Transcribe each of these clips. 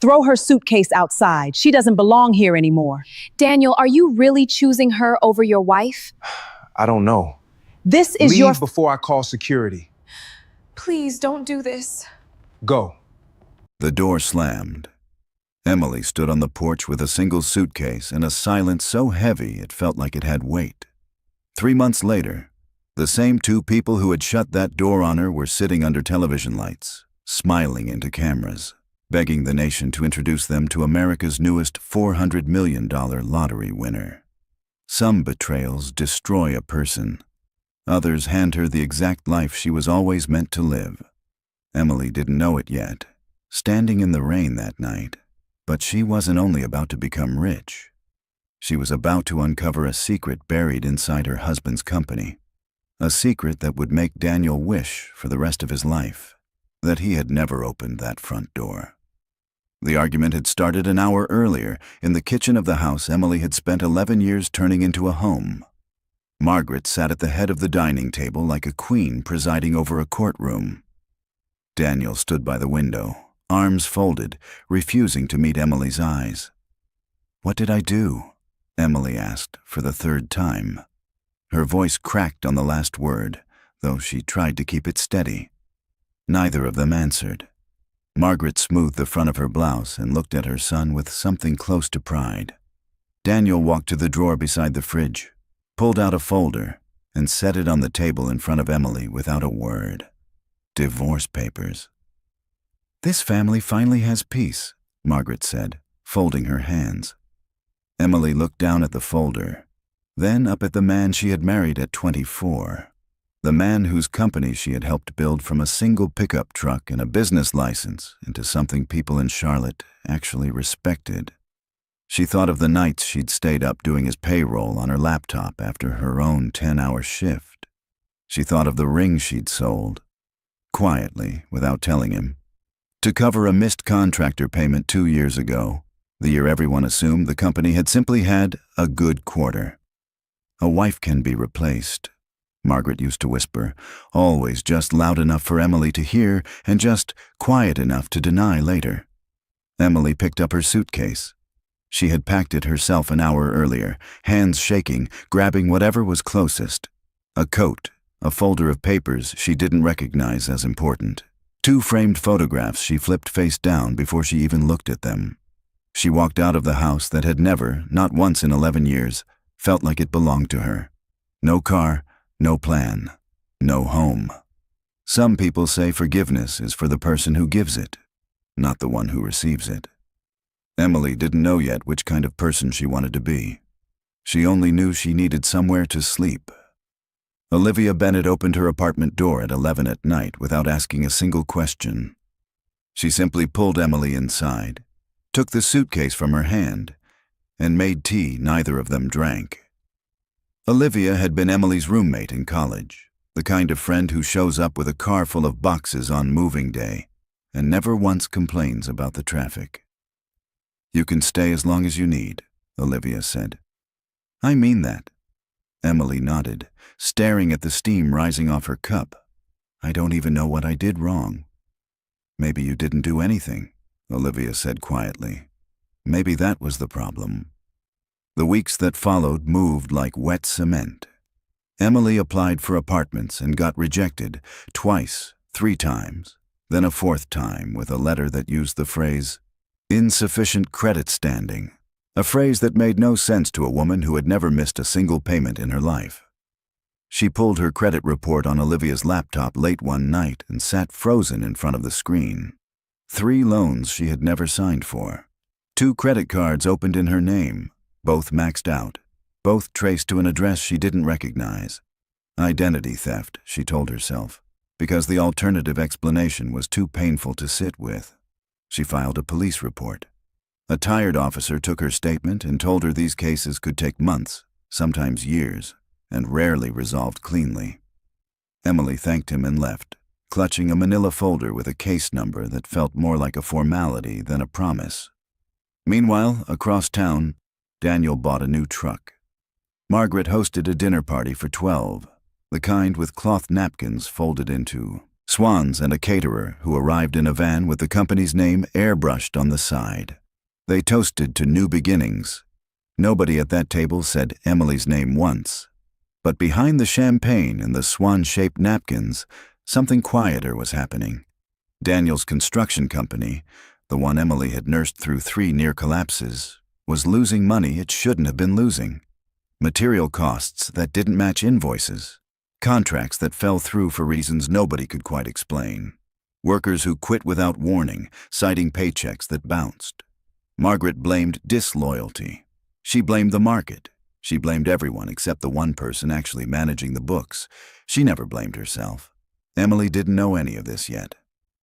Throw her suitcase outside. She doesn't belong here anymore. Daniel, are you really choosing her over your wife? I don't know. This is your... Leave before I call security. Please don't do this. Go. The door slammed. Emily stood on the porch with a single suitcase and a silence so heavy it felt like it had weight. 3 months later, the same two people who had shut that door on her were sitting under television lights, smiling into cameras, begging the nation to introduce them to America's newest $400 million lottery winner. Some betrayals destroy a person. Others hand her the exact life she was always meant to live. Emily didn't know it yet, standing in the rain that night. But she wasn't only about to become rich. She was about to uncover a secret buried inside her husband's company. A secret that would make Daniel wish for the rest of his life that he had never opened that front door. The argument had started an hour earlier in the kitchen of the house Emily had spent 11 years turning into a home. Margaret sat at the head of the dining table like a queen presiding over a courtroom. Daniel stood by the window, arms folded, refusing to meet Emily's eyes. "What did I do?" Emily asked for the third time. Her voice cracked on the last word, though she tried to keep it steady. Neither of them answered. Margaret smoothed the front of her blouse and looked at her son with something close to pride. Daniel walked to the drawer beside the fridge, pulled out a folder, and set it on the table in front of Emily without a word. Divorce papers. "This family finally has peace," Margaret said, folding her hands. Emily looked down at the folder, then up at the man she had married at 24, the man whose company she had helped build from a single pickup truck and a business license into something people in Charlotte actually respected. She thought of the nights she'd stayed up doing his payroll on her laptop after her own 10-hour shift. She thought of the ring she'd sold, quietly, without telling him, to cover a missed contractor payment 2 years ago, the year everyone assumed the company had simply had a good quarter. "A wife can be replaced," Margaret used to whisper, always just loud enough for Emily to hear and just quiet enough to deny later. Emily picked up her suitcase. She had packed it herself an hour earlier, hands shaking, grabbing whatever was closest. A coat, a folder of papers she didn't recognize as important. 2 framed photographs she flipped face down before she even looked at them. She walked out of the house that had never, not once in 11 years, felt like it belonged to her. No car, no plan, no home. Some people say forgiveness is for the person who gives it, not the one who receives it. Emily didn't know yet which kind of person she wanted to be. She only knew she needed somewhere to sleep. Olivia Bennett opened her apartment door at 11 at night without asking a single question. She simply pulled Emily inside, took the suitcase from her hand, and made tea neither of them drank. Olivia had been Emily's roommate in college, the kind of friend who shows up with a car full of boxes on moving day and never once complains about the traffic. "You can stay as long as you need," Olivia said. "I mean that." Emily nodded, staring at the steam rising off her cup. "I don't even know what I did wrong." "Maybe you didn't do anything," Olivia said quietly. "Maybe that was the problem." The weeks that followed moved like wet cement. Emily applied for apartments and got rejected twice, 3 times, then a 4th time with a letter that used the phrase, "insufficient credit standing," a phrase that made no sense to a woman who had never missed a single payment in her life. She pulled her credit report on Olivia's laptop late one night and sat frozen in front of the screen. 3 loans she had never signed for. 2 credit cards opened in her name, both maxed out, both traced to an address she didn't recognize. Identity theft, she told herself, because the alternative explanation was too painful to sit with. She filed a police report. A tired officer took her statement and told her these cases could take months, sometimes years, and rarely resolved cleanly. Emily thanked him and left, clutching a manila folder with a case number that felt more like a formality than a promise. Meanwhile, across town, Daniel bought a new truck. Margaret hosted a dinner party for 12, the kind with cloth napkins folded into Swans and a caterer who arrived in a van with the company's name airbrushed on the side. They toasted to new beginnings. Nobody at that table said Emily's name once. But behind the champagne and the swan-shaped napkins, something quieter was happening. Daniel's construction company, the one Emily had nursed through 3 near collapses, was losing money it shouldn't have been losing. Material costs that didn't match invoices. Contracts that fell through for reasons nobody could quite explain. Workers who quit without warning, citing paychecks that bounced. Margaret blamed disloyalty. She blamed the market. She blamed everyone except the one person actually managing the books. She never blamed herself. Emily didn't know any of this yet.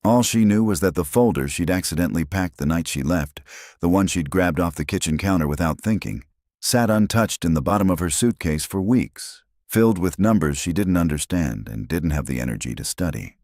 All she knew was that the folder she'd accidentally packed the night she left, the one she'd grabbed off the kitchen counter without thinking, sat untouched in the bottom of her suitcase for weeks, filled with numbers she didn't understand and didn't have the energy to study.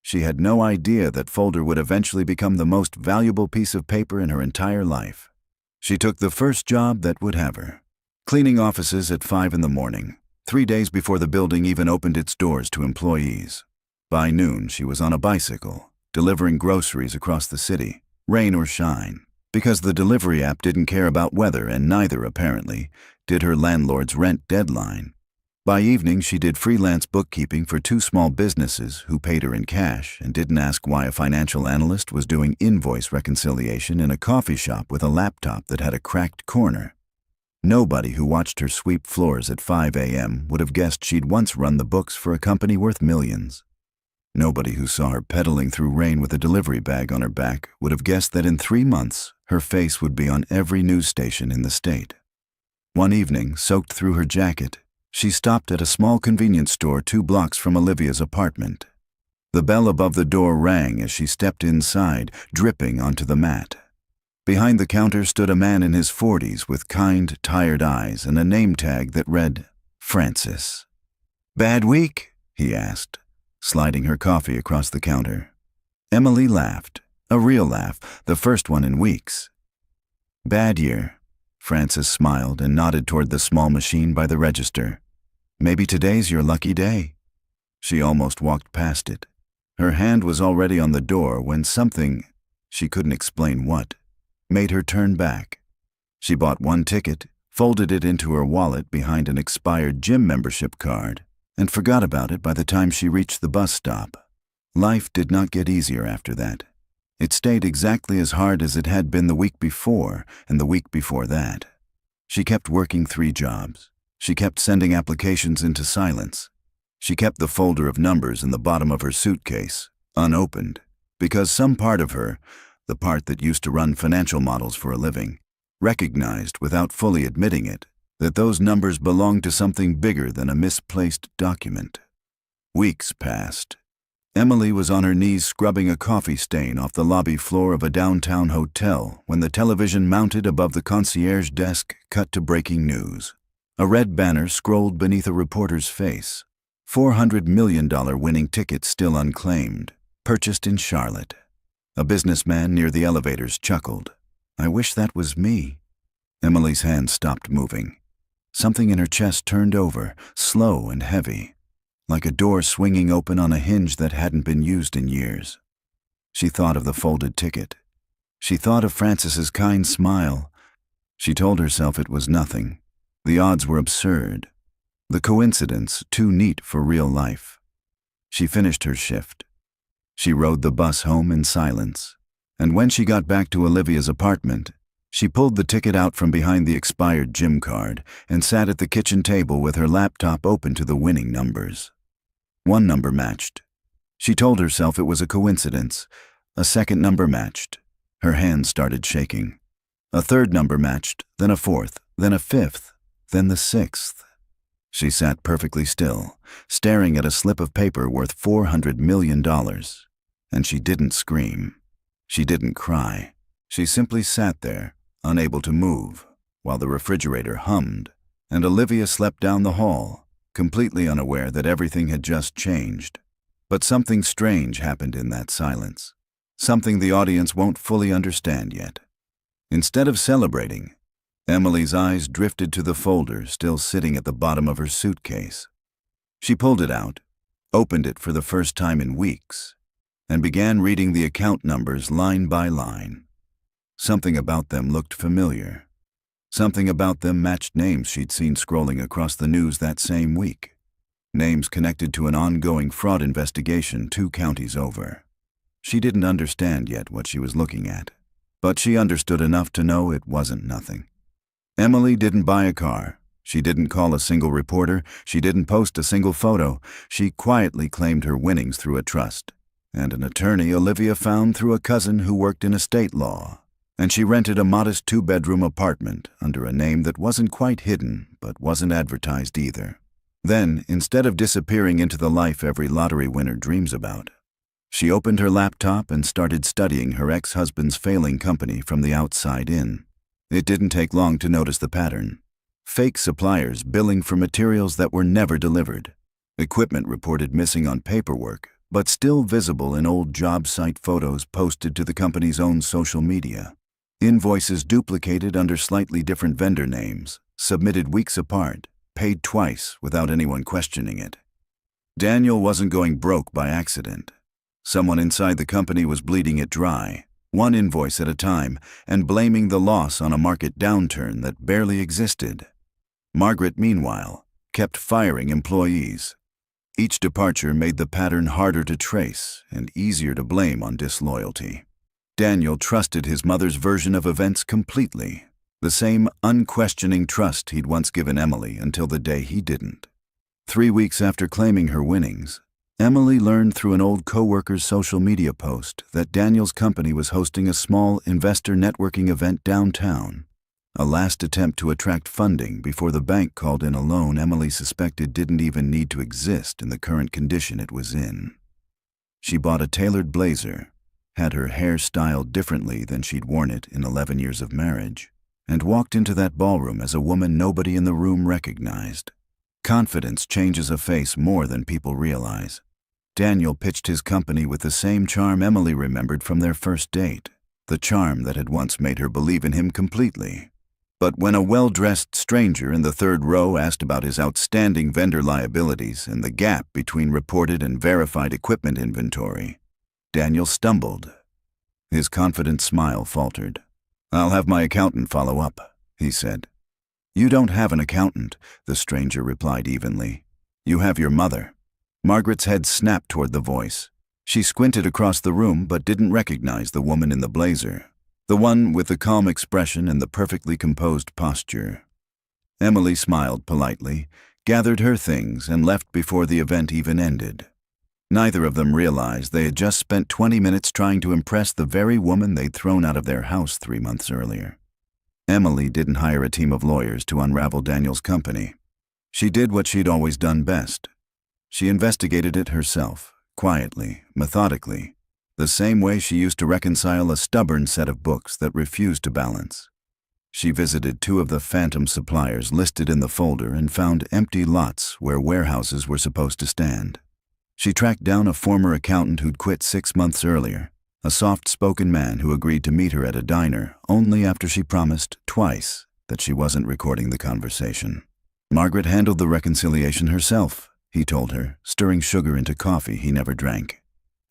She had no idea that folder would eventually become the most valuable piece of paper in her entire life. She took the first job that would have her. Cleaning offices at 5 in the morning, 3 days before the building even opened its doors to employees. By noon, she was on a bicycle, delivering groceries across the city, rain or shine, because the delivery app didn't care about weather and neither, apparently, did her landlord's rent deadline. By evening, she did freelance bookkeeping for 2 small businesses who paid her in cash and didn't ask why a financial analyst was doing invoice reconciliation in a coffee shop with a laptop that had a cracked corner. Nobody who watched her sweep floors at 5 a.m. would have guessed she'd once run the books for a company worth millions. Nobody who saw her pedaling through rain with a delivery bag on her back would have guessed that in 3 months, her face would be on every news station in the state. One evening, soaked through her jacket, she stopped at a small convenience store 2 blocks from Olivia's apartment. The bell above the door rang as she stepped inside, dripping onto the mat. Behind the counter stood a man in his 40s with kind, tired eyes and a name tag that read, Francis. "Bad week?" he asked, sliding her coffee across the counter. Emily laughed, a real laugh, the first one in weeks. "Bad year." Francis smiled and nodded toward the small machine by the register. "Maybe today's your lucky day." She almost walked past it. Her hand was already on the door when something, she couldn't explain what, made her turn back. She bought 1 ticket, folded it into her wallet behind an expired gym membership card, and forgot about it by the time she reached the bus stop. Life did not get easier after that. It stayed exactly as hard as it had been the week before and the week before that. She kept working 3 jobs. She kept sending applications into silence. She kept the folder of numbers in the bottom of her suitcase, unopened, because some part of her, the part that used to run financial models for a living, recognized without fully admitting it that those numbers belonged to something bigger than a misplaced document. Weeks passed. Emily was on her knees scrubbing a coffee stain off the lobby floor of a downtown hotel when the television mounted above the concierge desk cut to breaking news. A red banner scrolled beneath a reporter's face. $400 million winning ticket still unclaimed, purchased in Charlotte. A businessman near the elevators chuckled. "I wish that was me." Emily's hand stopped moving. Something in her chest turned over, slow and heavy, like a door swinging open on a hinge that hadn't been used in years. She thought of the folded ticket. She thought of Francis's kind smile. She told herself it was nothing. The odds were absurd. The coincidence too neat for real life. She finished her shift. She rode the bus home in silence, and when she got back to Olivia's apartment, she pulled the ticket out from behind the expired gym card and sat at the kitchen table with her laptop open to the winning numbers. 1 number matched. She told herself it was a coincidence. A 2nd number matched. Her hands started shaking. A 3rd number matched, then a 4th, then a 5th, then the 6th. She sat perfectly still, staring at a slip of paper worth $400 million. And she didn't scream. She didn't cry. She simply sat there, unable to move, while the refrigerator hummed, and Olivia slept down the hall, completely unaware that everything had just changed. But something strange happened in that silence. Something the audience won't fully understand yet. Instead of celebrating, Emily's eyes drifted to the folder still sitting at the bottom of her suitcase. She pulled it out, opened it for the first time in weeks, and began reading the account numbers line by line. Something about them looked familiar. Something about them matched names she'd seen scrolling across the news that same week. Names connected to an ongoing fraud investigation 2 counties over. She didn't understand yet what she was looking at, but she understood enough to know it wasn't nothing. Emily didn't buy a car. She didn't call a single reporter. She didn't post a single photo. She quietly claimed her winnings through a trust and an attorney Olivia found through a cousin who worked in estate law. And she rented a modest 2-bedroom apartment under a name that wasn't quite hidden but wasn't advertised either. Then, instead of disappearing into the life every lottery winner dreams about, she opened her laptop and started studying her ex-husband's failing company from the outside in. It didn't take long to notice the pattern. Fake suppliers billing for materials that were never delivered. Equipment reported missing on paperwork, but still visible in old job site photos posted to the company's own social media. Invoices duplicated under slightly different vendor names, submitted weeks apart, paid twice without anyone questioning it. Daniel wasn't going broke by accident. Someone inside the company was bleeding it dry, one invoice at a time, and blaming the loss on a market downturn that barely existed. Margaret, meanwhile, kept firing employees. Each departure made the pattern harder to trace and easier to blame on disloyalty. Daniel trusted his mother's version of events completely, the same unquestioning trust he'd once given Emily until the day he didn't. 3 weeks after claiming her winnings, Emily learned through an old coworker's social media post that Daniel's company was hosting a small investor networking event downtown, a last attempt to attract funding before the bank called in a loan Emily suspected didn't even need to exist in the current condition it was in. She bought a tailored blazer, had her hair styled differently than she'd worn it in 11 years of marriage, and walked into that ballroom as a woman nobody in the room recognized. Confidence changes a face more than people realize. Daniel pitched his company with the same charm Emily remembered from their first date, the charm that had once made her believe in him completely. But when a well-dressed stranger in the third row asked about his outstanding vendor liabilities and the gap between reported and verified equipment inventory, Daniel stumbled. His confident smile faltered. "I'll have my accountant follow up," he said. "You don't have an accountant," the stranger replied evenly. "You have your mother." Margaret's head snapped toward the voice. She squinted across the room but didn't recognize the woman in the blazer, the one with the calm expression and the perfectly composed posture. Emily smiled politely, gathered her things, and left before the event even ended. Neither of them realized they had just spent 20 minutes trying to impress the very woman they'd thrown out of their house 3 months earlier. Emily didn't hire a team of lawyers to unravel Daniel's company. She did what she'd always done best. She investigated it herself, quietly, methodically, the same way she used to reconcile a stubborn set of books that refused to balance. She visited 2 of the phantom suppliers listed in the folder and found empty lots where warehouses were supposed to stand. She tracked down a former accountant who'd quit 6 months earlier, a soft-spoken man who agreed to meet her at a diner only after she promised twice that she wasn't recording the conversation. Margaret handled the reconciliation herself, he told her, stirring sugar into coffee he never drank.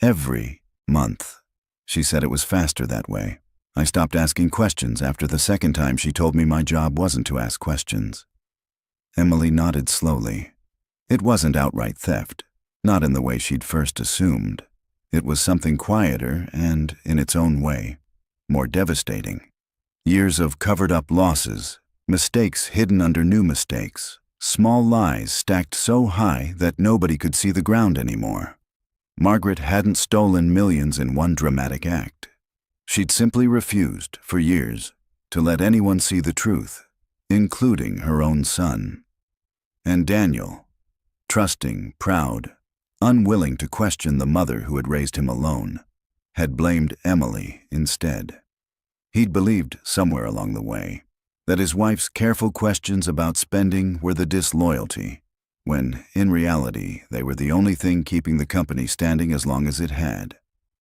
Every month. She said it was faster that way. I stopped asking questions after the second time she told me my job wasn't to ask questions. Emily nodded slowly. It wasn't outright theft, not in the way she'd first assumed. It was something quieter and, in its own way, more devastating. Years of covered-up losses, mistakes hidden under new mistakes, small lies stacked so high that nobody could see the ground anymore. Margaret hadn't stolen millions in one dramatic act. She'd simply refused, for years, to let anyone see the truth, including her own son. And Daniel, trusting, proud, unwilling to question the mother who had raised him alone, had blamed Emily instead. He'd believed somewhere along the way that his wife's careful questions about spending were the disloyalty, when, in reality, they were the only thing keeping the company standing as long as it had.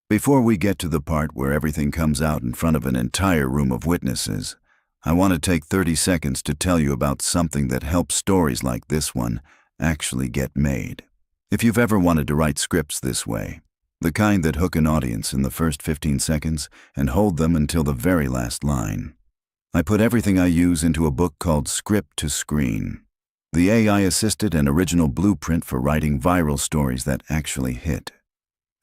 Before we get to the part where everything comes out in front of an entire room of witnesses, I want to take 30 seconds to tell you about something that helps stories like this one actually get made. If you've ever wanted to write scripts this way, the kind that hook an audience in the first 15 seconds and hold them until the very last line, I put everything I use into a book called Script to Screen, the AI-assisted and original blueprint for writing viral stories that actually hit.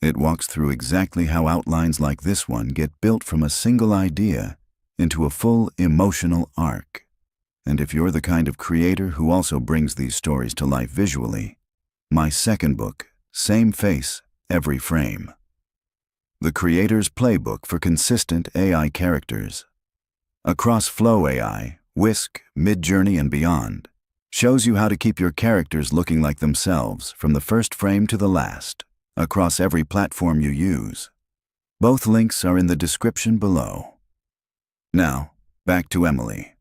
It walks through exactly how outlines like this one get built from a single idea into a full emotional arc. And if you're the kind of creator who also brings these stories to life visually, my second book, Same Face, Every Frame. The Creator's Playbook for Consistent AI Characters. Across Flow AI, Whisk, Midjourney, and beyond, shows you how to keep your characters looking like themselves from the first frame to the last, across every platform you use. Both links are in the description below. Now, back to Emily.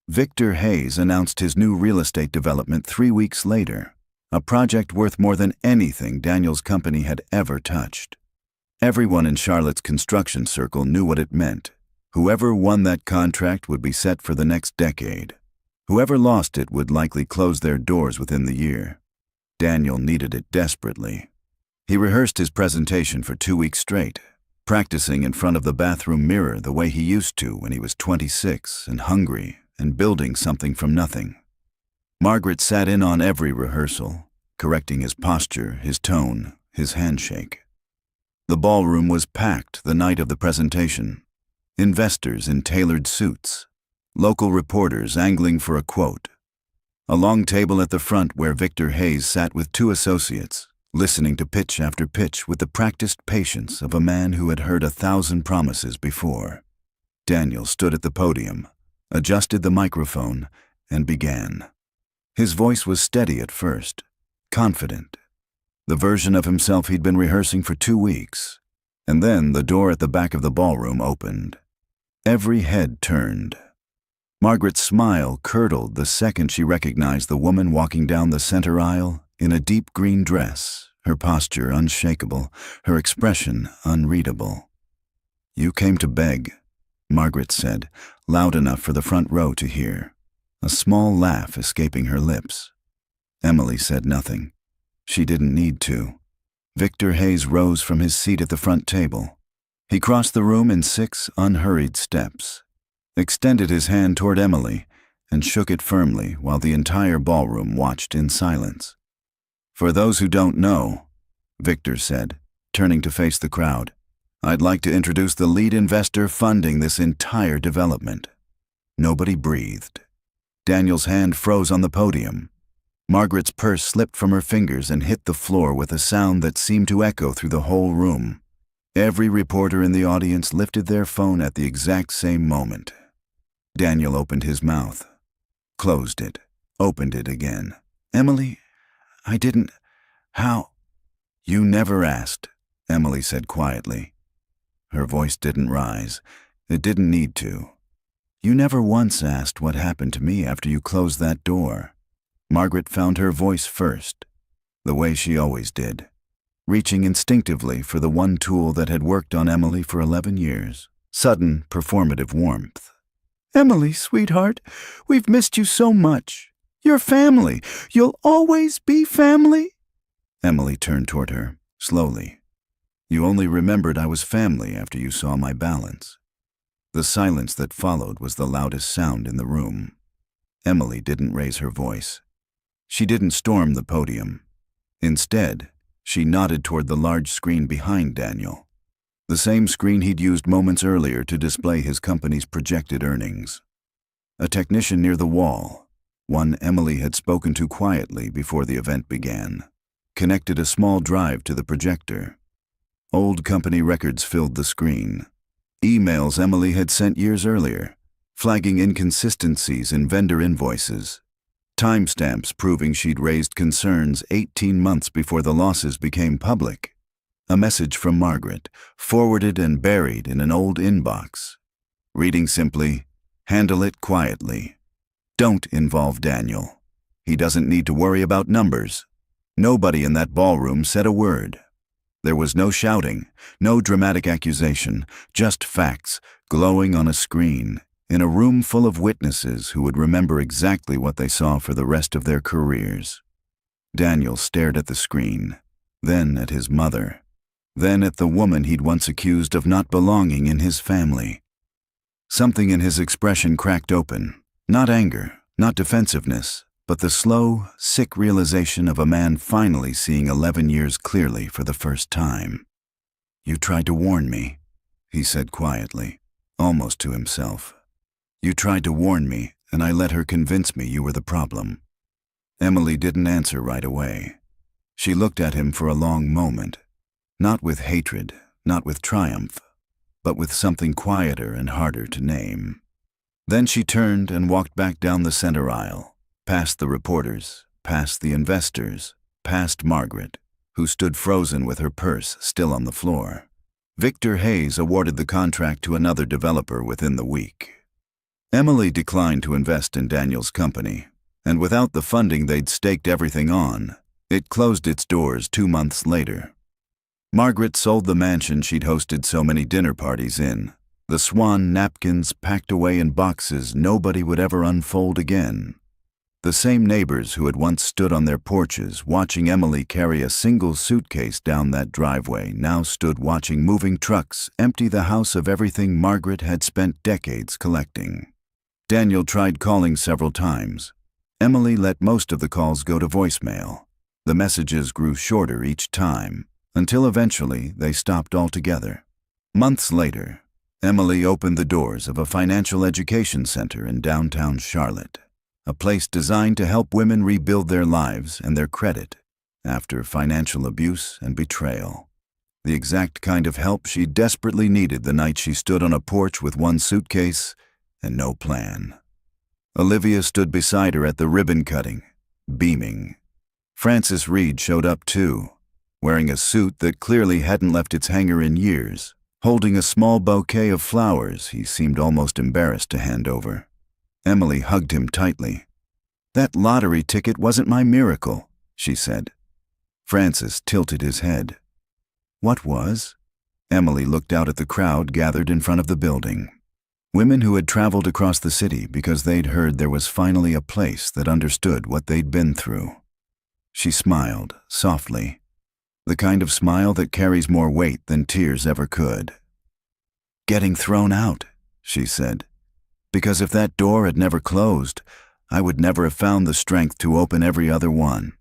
Victor Hayes announced his new real estate development 3 weeks later, a project worth more than anything Daniel's company had ever touched. Everyone in Charlotte's construction circle knew what it meant. Whoever won that contract would be set for the next decade. Whoever lost it would likely close their doors within the year. Daniel needed it desperately. He rehearsed his presentation for 2 weeks straight, practicing in front of the bathroom mirror the way he used to when he was 26 and hungry and building something from nothing. Margaret sat in on every rehearsal, correcting his posture, his tone, his handshake. The ballroom was packed the night of the presentation. Investors in tailored suits, local reporters angling for a quote. A long table at the front where Victor Hayes sat with 2 associates, listening to pitch after pitch with the practiced patience of a man who had heard 1,000 promises before. Daniel stood at the podium, adjusted the microphone, and began. His voice was steady at first, confident, the version of himself he'd been rehearsing for 2 weeks. And then the door at the back of the ballroom opened. Every head turned. Margaret's smile curdled the second she recognized the woman walking down the center aisle in a deep green dress, her posture unshakable, her expression unreadable. "You came to beg," Margaret said, loud enough for the front row to hear, a small laugh escaping her lips. Emily said nothing. She didn't need to. Victor Hayes rose from his seat at the front table. He crossed the room in 6 unhurried steps, extended his hand toward Emily, and shook it firmly while the entire ballroom watched in silence. "For those who don't know," Victor said, turning to face the crowd, "I'd like to introduce the lead investor funding this entire development." Nobody breathed. Daniel's hand froze on the podium. Margaret's purse slipped from her fingers and hit the floor with a sound that seemed to echo through the whole room. Every reporter in the audience lifted their phone at the exact same moment. Daniel opened his mouth, closed it, opened it again. "Emily, I didn't... How?" "You never asked," Emily said quietly. Her voice didn't rise. It didn't need to. "You never once asked what happened to me after you closed that door." Margaret found her voice first, the way she always did, reaching instinctively for the one tool that had worked on Emily for 11 years. Sudden, performative warmth. "Emily, sweetheart, we've missed you so much. You're family. You'll always be family." Emily turned toward her, slowly. "You only remembered I was family after you saw my balance." The silence that followed was the loudest sound in the room. Emily didn't raise her voice. She didn't storm the podium. Instead, she nodded toward the large screen behind Daniel, the same screen he'd used moments earlier to display his company's projected earnings. A technician near the wall, one Emily had spoken to quietly before the event began, connected a small drive to the projector. Old company records filled the screen. Emails Emily had sent years earlier, flagging inconsistencies in vendor invoices. Timestamps proving she'd raised concerns 18 months before the losses became public. A message from Margaret, forwarded and buried in an old inbox. Reading simply, "Handle it quietly. Don't involve Daniel. He doesn't need to worry about numbers." Nobody in that ballroom said a word. There was no shouting, no dramatic accusation, just facts glowing on a screen, in a room full of witnesses who would remember exactly what they saw for the rest of their careers. Daniel stared at the screen, then at his mother, then at the woman he'd once accused of not belonging in his family. Something in his expression cracked open, not anger, not defensiveness, but the slow, sick realization of a man finally seeing 11 years clearly for the first time. "You tried to warn me," he said quietly, almost to himself. "You tried to warn me, and I let her convince me you were the problem." Emily didn't answer right away. She looked at him for a long moment, not with hatred, not with triumph, but with something quieter and harder to name. Then she turned and walked back down the center aisle, past the reporters, past the investors, past Margaret, who stood frozen with her purse still on the floor. Victor Hayes awarded the contract to another developer within the week. Emily declined to invest in Daniel's company, and without the funding they'd staked everything on, it closed its doors 2 months later. Margaret sold the mansion she'd hosted so many dinner parties in, the swan napkins packed away in boxes nobody would ever unfold again. The same neighbors who had once stood on their porches watching Emily carry a single suitcase down that driveway now stood watching moving trucks empty the house of everything Margaret had spent decades collecting. Daniel tried calling several times. Emily let most of the calls go to voicemail. The messages grew shorter each time, until eventually they stopped altogether. Months later, Emily opened the doors of a financial education center in downtown Charlotte, a place designed to help women rebuild their lives and their credit after financial abuse and betrayal. The exact kind of help she desperately needed the night she stood on a porch with one suitcase and no plan. Olivia stood beside her at the ribbon cutting, beaming. Francis Reed showed up too, wearing a suit that clearly hadn't left its hanger in years, holding a small bouquet of flowers he seemed almost embarrassed to hand over. Emily hugged him tightly. "That lottery ticket wasn't my miracle," she said. Francis tilted his head. "What was?" Emily looked out at the crowd gathered in front of the building. Women who had traveled across the city because they'd heard there was finally a place that understood what they'd been through. She smiled, softly. The kind of smile that carries more weight than tears ever could. "Getting thrown out," she said. "Because if that door had never closed, I would never have found the strength to open every other one."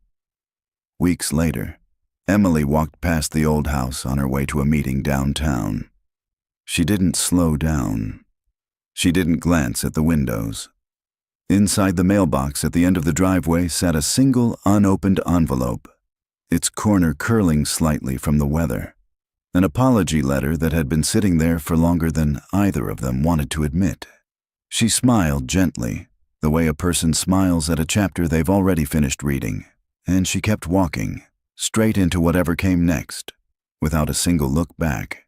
Weeks later, Emily walked past the old house on her way to a meeting downtown. She didn't slow down. She didn't glance at the windows. Inside the mailbox at the end of the driveway sat a single unopened envelope, its corner curling slightly from the weather. An apology letter that had been sitting there for longer than either of them wanted to admit. She smiled gently, the way a person smiles at a chapter they've already finished reading, and she kept walking, straight into whatever came next, without a single look back.